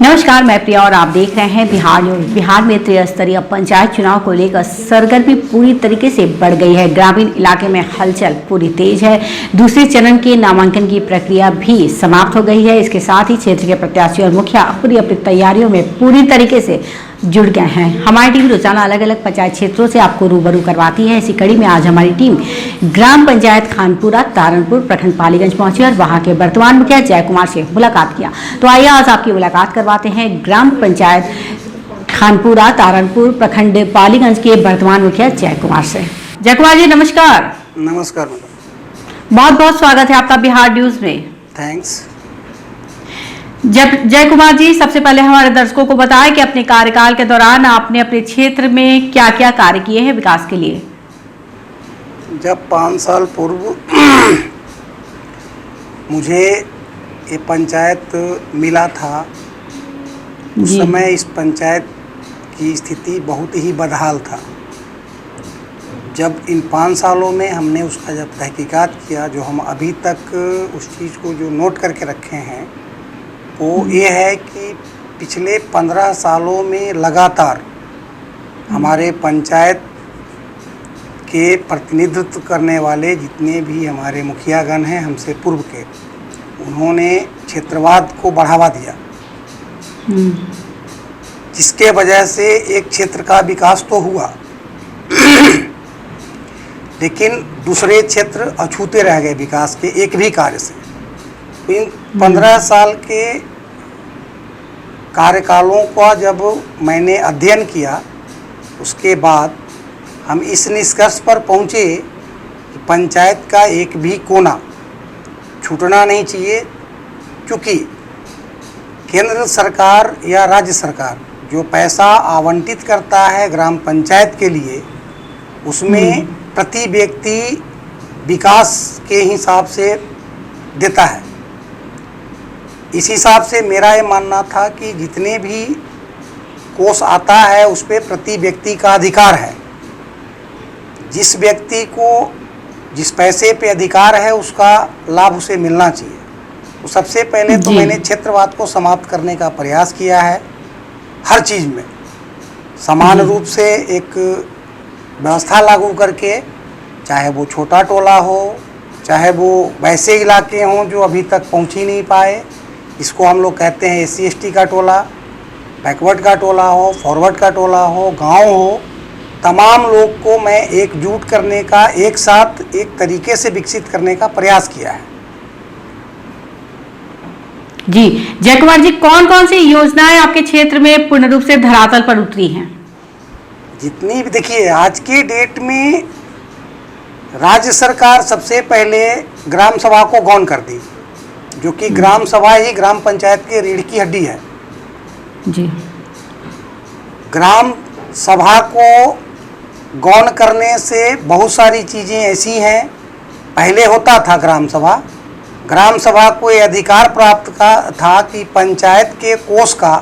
नमस्कार, मैं प्रिया और आप देख रहे हैं बिहार न्यूज। बिहार में त्रिस्तरीय पंचायत चुनाव को लेकर सरगर्मी पूरी तरीके से बढ़ गई है। ग्रामीण इलाके में हलचल पूरी तेज है। दूसरे चरण के नामांकन की प्रक्रिया भी समाप्त हो गई है। इसके साथ ही क्षेत्र के प्रत्याशी और मुखिया अपनी अपनी तैयारियों में पूरी तरीके से जुड़ गए हैं। हमारी टीम रोजाना अलग अलग पंचायत क्षेत्रों से आपको रूबरू करवाती है। इसी कड़ी में आज हमारी टीम ग्राम पंचायत खानपुरा तारनपुर प्रखंड पालीगंज पहुंची और वहां के वर्तमान मुखिया जय कुमार से मुलाकात किया। तो आइए आज आपकी मुलाकात करवाते हैं ग्राम पंचायत खानपुरा तारनपुर प्रखंड पालीगंज के वर्तमान मुखिया जय कुमार से। जय कुमार जी नमस्कार। नमस्कार मैडम, बहुत बहुत स्वागत है आपका बिहार न्यूज में। थैंक्स। जय कुमार जी, सबसे पहले हमारे दर्शकों को बताएं कि अपने कार्यकाल के दौरान आपने अपने क्षेत्र में क्या क्या कार्य किए हैं विकास के लिए। जब 5 साल पूर्व मुझे ये पंचायत मिला था, उस समय इस पंचायत की स्थिति बहुत ही बदहाल था। जब इन 5 सालों में हमने उसका जब तहकीकात किया, जो हम अभी तक उस चीज़ को जो नोट करके रखे हैं वो ये है कि पिछले 15 सालों में लगातार हमारे पंचायत के प्रतिनिधित्व करने वाले जितने भी हमारे मुखियागण हैं हमसे पूर्व के, उन्होंने क्षेत्रवाद को बढ़ावा दिया, जिसके वजह से एक क्षेत्र का विकास तो हुआ लेकिन दूसरे क्षेत्र अछूते रह गए विकास के एक भी कार्य से। तो इन 15 साल के कार्यकालों का जब मैंने अध्ययन किया, उसके बाद हम इस निष्कर्ष पर पहुँचे कि पंचायत का एक भी कोना छूटना नहीं चाहिए, क्योंकि केंद्र सरकार या राज्य सरकार जो पैसा आवंटित करता है ग्राम पंचायत के लिए, उसमें प्रति व्यक्ति विकास के हिसाब से देता है। इस हिसाब से मेरा ये मानना था कि जितने भी कोष आता है उस पर प्रति व्यक्ति का अधिकार है। जिस व्यक्ति को जिस पैसे पे अधिकार है उसका लाभ उसे मिलना चाहिए। तो सबसे पहले तो मैंने क्षेत्रवाद को समाप्त करने का प्रयास किया है। हर चीज़ में समान रूप से एक व्यवस्था लागू करके, चाहे वो छोटा टोला हो, चाहे वो वैसे इलाके हों जो अभी तक पहुंच ही नहीं पाए, इसको हम लोग कहते हैं SC ST का टोला, बैकवर्ड का टोला हो, फॉरवर्ड का टोला हो, गांव हो, तमाम लोग को मैं एकजुट करने का, एक साथ एक तरीके से विकसित करने का प्रयास किया है। जी जय कुमार जी, कौन कौन सी योजनाएं आपके क्षेत्र में पूर्ण रूप से धरातल पर उतरी हैं? जितनी भी देखिए, आज के डेट में राज्य सरकार सबसे पहले ग्राम सभा को गौण कर दी, जो कि ग्राम सभा ही ग्राम पंचायत की रीढ़ की हड्डी है। जी, ग्राम सभा को गौण करने से बहुत सारी चीज़ें ऐसी हैं। पहले होता था ग्राम सभा को ये अधिकार प्राप्त था कि पंचायत के कोष का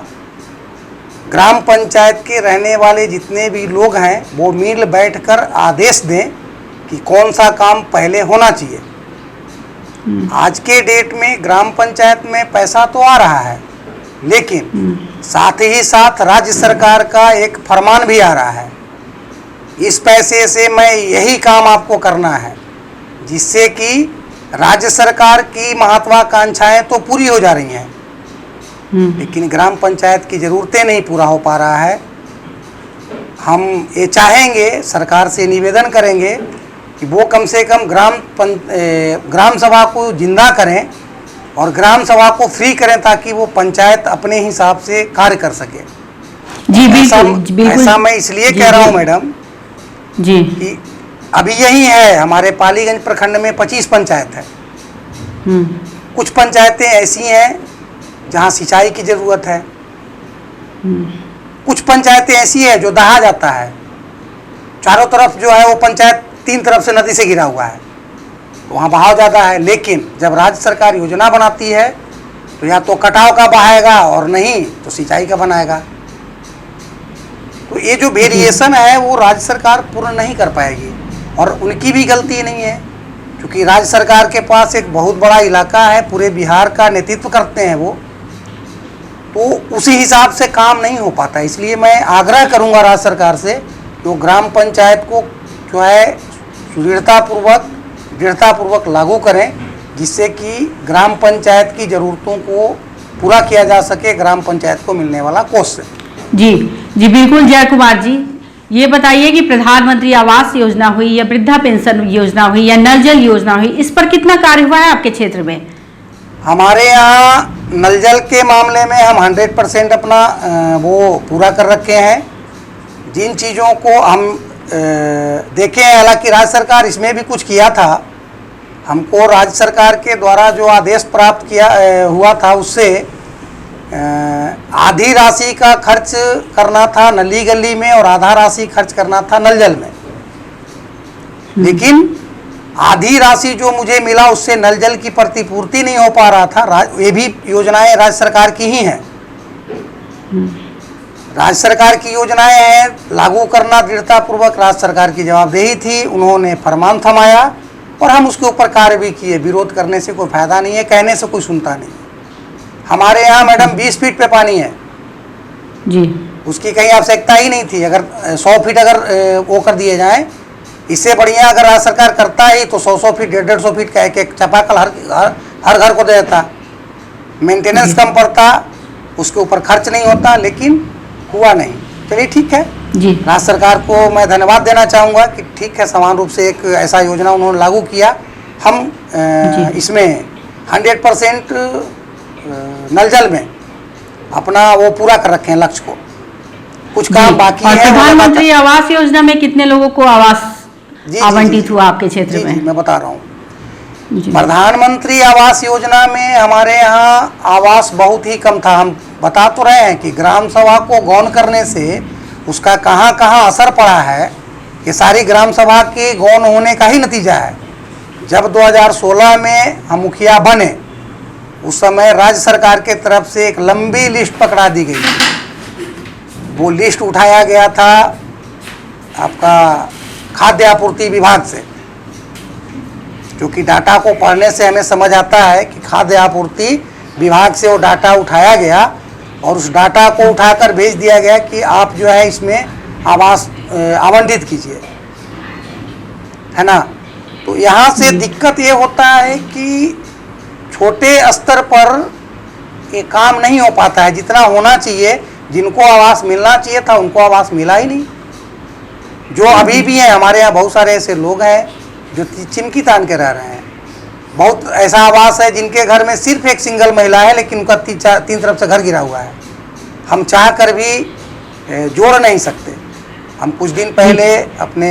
ग्राम पंचायत के रहने वाले जितने भी लोग हैं वो मिल बैठकर आदेश दें कि कौन सा काम पहले होना चाहिए। आज के डेट में ग्राम पंचायत में पैसा तो आ रहा है, लेकिन साथ ही साथ राज्य सरकार का एक फरमान भी आ रहा है, इस पैसे से मैं यही काम आपको करना है, जिससे कि राज्य सरकार की महत्वाकांक्षाएं तो पूरी हो जा रही हैं, लेकिन ग्राम पंचायत की ज़रूरतें नहीं पूरा हो पा रहा है। हम ये चाहेंगे, सरकार से निवेदन करेंगे कि वो कम से कम ग्राम सभा को जिंदा करें और ग्राम सभा को फ्री करें, ताकि वो पंचायत अपने हिसाब से कार्य कर सके। जी बिल्कुल। ऐसा मैं इसलिए कह रहा हूँ मैडम जी कि अभी यही है, हमारे पालीगंज प्रखंड में 25 पंचायत है। कुछ पंचायतें ऐसी हैं जहाँ सिंचाई की ज़रूरत है, कुछ पंचायतें ऐसी है जो दहा जाता है, चारों तरफ जो है वो पंचायत 3 तरफ से नदी से घिरा हुआ है, वहाँ बहाव ज़्यादा है। लेकिन जब राज्य सरकार योजना बनाती है तो या तो कटाव का बहाएगा और नहीं तो सिंचाई का बनाएगा। तो ये जो वेरिएशन है वो राज्य सरकार पूर्ण नहीं कर पाएगी, और उनकी भी गलती नहीं है, क्योंकि राज्य सरकार के पास एक बहुत बड़ा इलाका है, पूरे बिहार का नेतृत्व करते हैं वो। तो उसी हिसाब से काम नहीं हो पाता। इसलिए मैं आग्रह करूंगा राज्य सरकार से जो ग्राम पंचायत को जो है दृढ़तापूर्वक लागू करें, जिससे कि ग्राम पंचायत की ज़रूरतों को पूरा किया जा सके ग्राम पंचायत को मिलने वाला कोष से। जी जी बिल्कुल। जय कुमार जी, ये बताइए कि प्रधानमंत्री आवास योजना हुई या वृद्धा पेंशन योजना हुई या नल जल योजना हुई, इस पर कितना कार्य हुआ है आपके क्षेत्र में? हमारे यहाँ नल जल के मामले में हम 100% अपना वो पूरा कर रखे हैं। जिन चीज़ों को हम देखे हैं, हालांकि राज्य सरकार इसमें भी कुछ किया था, हमको राज्य सरकार के द्वारा जो आदेश प्राप्त हुआ था उससे आधी राशि का खर्च करना था नली गली में और आधा राशि खर्च करना था नल जल में। लेकिन आधी राशि जो मुझे मिला उससे नल जल की प्रतिपूर्ति नहीं हो पा रहा था। ये भी योजनाएं राज्य सरकार की ही हैं। राज्य सरकार की योजनाएं हैं, लागू करना दृढ़तापूर्वक राज्य सरकार की जवाबदेही थी। उन्होंने फरमान थमाया और हम उसके ऊपर कार्य भी किए। विरोध करने से कोई फायदा नहीं है, कहने से कोई सुनता नहीं। हमारे यहाँ मैडम 20 फीट पे पानी है जी, उसकी कहीं आवश्यकता ही नहीं थी। अगर 100 फीट अगर वो कर दिए जाएं, इससे बढ़िया अगर राज्य सरकार करता ही तो 100 फीट 150 फीट का एक चापाकल हर घर को दे देता। मेंटेनेंस कम पड़ता, उसके ऊपर खर्च नहीं होता, लेकिन हुआ नहीं। चलिए ठीक है जी। राज्य सरकार को मैं धन्यवाद देना चाहूँगा कि ठीक है, समान रूप से एक ऐसा योजना उन्होंने लागू किया। हम इसमें 100% नल जल में अपना वो पूरा कर रखे हैं लक्ष्य को। कुछ काम बाकी है। प्रधानमंत्री आवास योजना में कितने लोगों को आवास आवंटित हुआ आपके क्षेत्र में? मैं बता रहा हूँ। प्रधानमंत्री आवास योजना में हमारे यहाँ आवास बहुत ही कम था। हम बता तो रहे हैं कि ग्राम सभा को गौण करने से उसका कहाँ कहाँ असर पड़ा है, ये सारी ग्राम सभा के गौण होने का ही नतीजा है। जब 2016 में हम मुखिया बने, उस समय राज्य सरकार के तरफ से एक लंबी लिस्ट पकड़ा दी गई। वो लिस्ट उठाया गया था आपका खाद्य आपूर्ति विभाग से, क्योंकि डाटा को पढ़ने से हमें समझ आता है कि खाद्य आपूर्ति विभाग से वो डाटा उठाया गया और उस डाटा को उठाकर भेज दिया गया कि आप जो है इसमें आवास आवंटित कीजिए, है ना। तो यहाँ से दिक्कत ये होता है कि छोटे स्तर पर ये काम नहीं हो पाता है जितना होना चाहिए। जिनको आवास मिलना चाहिए था उनको आवास मिला ही नहीं। जो अभी भी हैं, हमारे यहाँ बहुत सारे ऐसे लोग हैं जो चिमकी तान के रह रहे हैं। बहुत ऐसा आवास है जिनके घर में सिर्फ एक सिंगल महिला है, लेकिन उनका तीन तरफ से घर गिरा हुआ है। हम चाह कर भी जोड़ नहीं सकते। हम कुछ दिन पहले अपने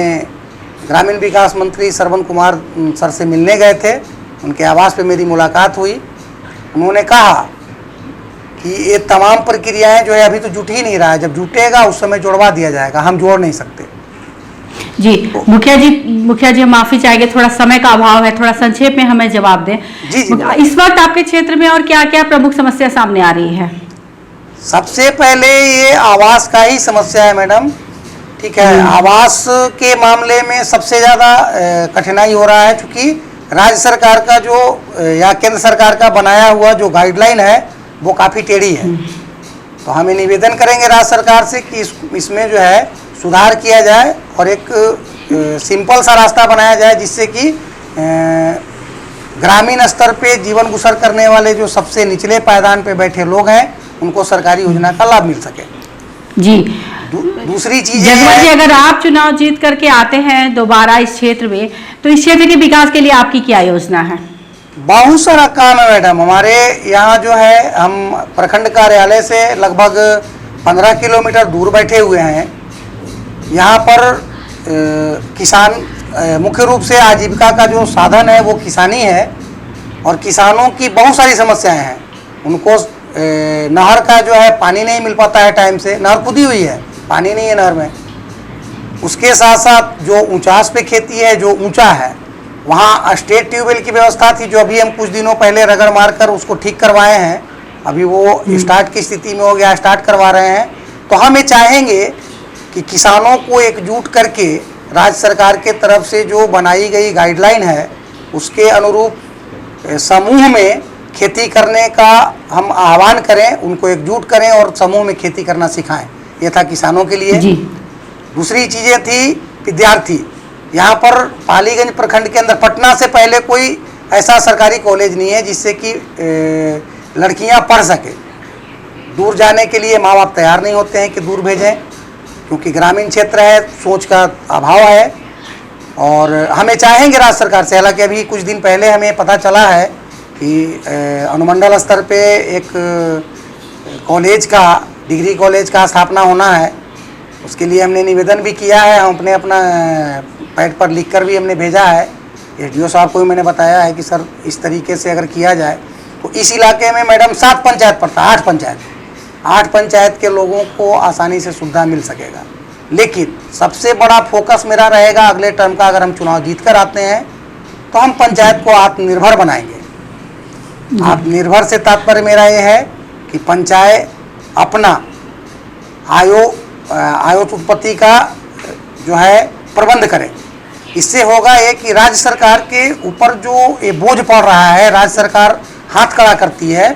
ग्रामीण विकास मंत्री श्रवण कुमार सर से मिलने गए थे। उनके आवास पे मेरी मुलाकात हुई। उन्होंने कहा कि ये तमाम प्रक्रियाएं जो है अभी तो जुट ही नहीं रहा है, जब जुटेगा उस समय जोड़वा दिया जाएगा, हम जोड़ नहीं सकते। जी मुखिया जी माफी चाहेंगे, थोड़ा समय का अभाव है, थोड़ा संक्षेप में हमें जवाब दें। जी इस वक्त आपके क्षेत्र में और क्या क्या प्रमुख समस्या सामने आ रही है? सबसे पहले ये आवास का ही समस्या है मैडम, ठीक है। आवास के मामले में सबसे ज़्यादा कठिनाई हो रहा है, क्योंकि राज्य सरकार का जो या केंद्र सरकार का बनाया हुआ जो गाइडलाइन है वो काफ़ी टेढ़ी है। तो हमें निवेदन करेंगे राज्य सरकार से कि इसमें जो है सुधार किया जाए और एक सिंपल सा रास्ता बनाया जाए, जिससे कि ग्रामीण स्तर पे जीवन गुजर करने वाले जो सबसे निचले पायदान पे बैठे लोग हैं उनको सरकारी योजना का लाभ मिल सके। जी दूसरी चीज जगमल जी, अगर आप चुनाव जीत करके आते हैं दोबारा इस क्षेत्र में, तो इस क्षेत्र के विकास के लिए आपकी क्या योजना है? बहुत सारा काम है मैडम। हमारे यहाँ जो है हम प्रखंड कार्यालय से लगभग 15 किलोमीटर दूर बैठे हुए हैं। यहाँ पर किसान मुख्य रूप से आजीविका का जो साधन है वो किसानी है, और किसानों की बहुत सारी समस्याएं हैं। उनको नहर का जो है पानी नहीं मिल पाता है टाइम से, नहर खुदी हुई है, पानी नहीं है नहर में। उसके साथ साथ जो ऊंचास पे खेती है, जो ऊंचा है, वहाँ स्टेट ट्यूबवेल की व्यवस्था थी, जो अभी हम कुछ दिनों पहले रगड़ मार कर उसको ठीक करवाए हैं। अभी वो स्टार्ट की स्थिति में हो गया, स्टार्ट करवा रहे हैं। तो हम ये चाहेंगे कि किसानों को एकजुट करके राज्य सरकार के तरफ से जो बनाई गई गाइडलाइन है उसके अनुरूप समूह में खेती करने का हम आह्वान करें, उनको एकजुट करें और समूह में खेती करना सिखाएं। ये था किसानों के लिए। जी। दूसरी चीज़ें थी विद्यार्थी। यहाँ पर पालीगंज प्रखंड के अंदर पटना से पहले कोई ऐसा सरकारी कॉलेज नहीं है जिससे कि लड़कियाँ पढ़ सके। दूर जाने के लिए माँ बाप तैयार नहीं होते हैं कि दूर भेजें, क्योंकि ग्रामीण क्षेत्र है, सोच का अभाव है। और हमें चाहेंगे राज्य सरकार से, हालांकि अभी कुछ दिन पहले हमें पता चला है कि अनुमंडल स्तर पे एक कॉलेज का, डिग्री कॉलेज का स्थापना होना है। उसके लिए हमने निवेदन भी किया है, हम अपना पैड पर लिखकर भी हमने भेजा है। एसडीओ साहब को भी मैंने बताया है कि सर इस तरीके से अगर किया जाए तो इस इलाके में मैडम 7 पंचायत पड़ता है, 8 पंचायत के लोगों को आसानी से सुविधा मिल सकेगा। लेकिन सबसे बड़ा फोकस मेरा रहेगा अगले टर्म का, अगर हम चुनाव जीत कर आते हैं तो हम पंचायत को आत्मनिर्भर बनाएंगे। आत्मनिर्भर से तात्पर्य मेरा ये है कि पंचायत अपना आयोत उत्पत्ति का जो है प्रबंध करें। इससे होगा ये कि राज्य सरकार के ऊपर जो ये बोझ पड़ रहा है, राज्य सरकार हाथ खड़ा करती है,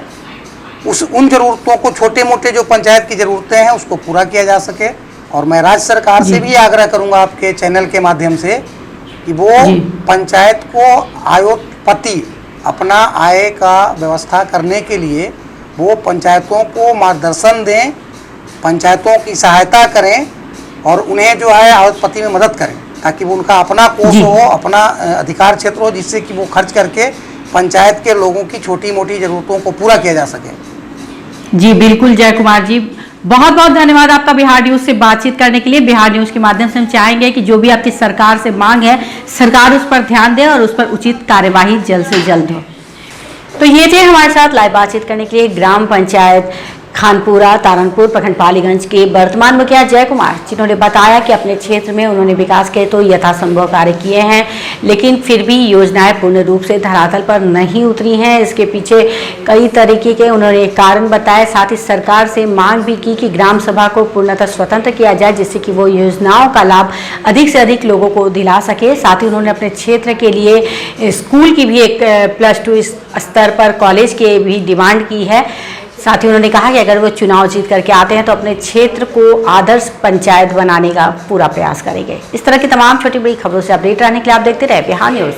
उन ज़रूरतों को, छोटे मोटे जो पंचायत की ज़रूरतें हैं उसको पूरा किया जा सके। और मैं राज्य सरकार से भी आग्रह करूंगा आपके चैनल के माध्यम से कि वो पंचायत को आयोत्पत्ति, अपना आय का व्यवस्था करने के लिए वो पंचायतों को मार्गदर्शन दें, पंचायतों की सहायता करें और उन्हें जो है आयोत्पत्ति में मदद करें, ताकि वो उनका अपना कोष हो, अपना अधिकार क्षेत्र हो, जिससे कि वो खर्च करके पंचायत के लोगों की छोटी मोटी ज़रूरतों को पूरा किया जा सके। जी बिल्कुल जय कुमार जी, बहुत बहुत धन्यवाद आपका बिहार न्यूज से बातचीत करने के लिए। बिहार न्यूज के माध्यम से हम चाहेंगे कि जो भी आपकी सरकार से मांग है, सरकार उस पर ध्यान दे और उस पर उचित कार्यवाही जल्द से जल्द हो। तो ये थे हमारे साथ लाइव बातचीत करने के लिए ग्राम पंचायत खानपुरा तारनपुर प्रखंड पालीगंज के वर्तमान मुखिया जय कुमार, जिन्होंने बताया कि अपने क्षेत्र में उन्होंने विकास के तो यथासंभव कार्य किए हैं, लेकिन फिर भी योजनाएं पूर्ण रूप से धरातल पर नहीं उतरी हैं। इसके पीछे कई तरीके के उन्होंने कारण बताए। साथ ही सरकार से मांग भी की कि ग्राम सभा को पूर्णतः स्वतंत्र किया जाए, जिससे कि वो योजनाओं का लाभ अधिक से अधिक लोगों को दिला सके। साथ ही उन्होंने अपने क्षेत्र के लिए स्कूल की भी एक +2 स्तर पर कॉलेज की भी डिमांड की है। साथ ही उन्होंने कहा कि अगर वो चुनाव जीत करके आते हैं तो अपने क्षेत्र को आदर्श पंचायत बनाने का पूरा प्रयास करेंगे। इस तरह की तमाम छोटी बड़ी खबरों से अपडेट रहने के लिए आप देखते रहे बिहार न्यूज़।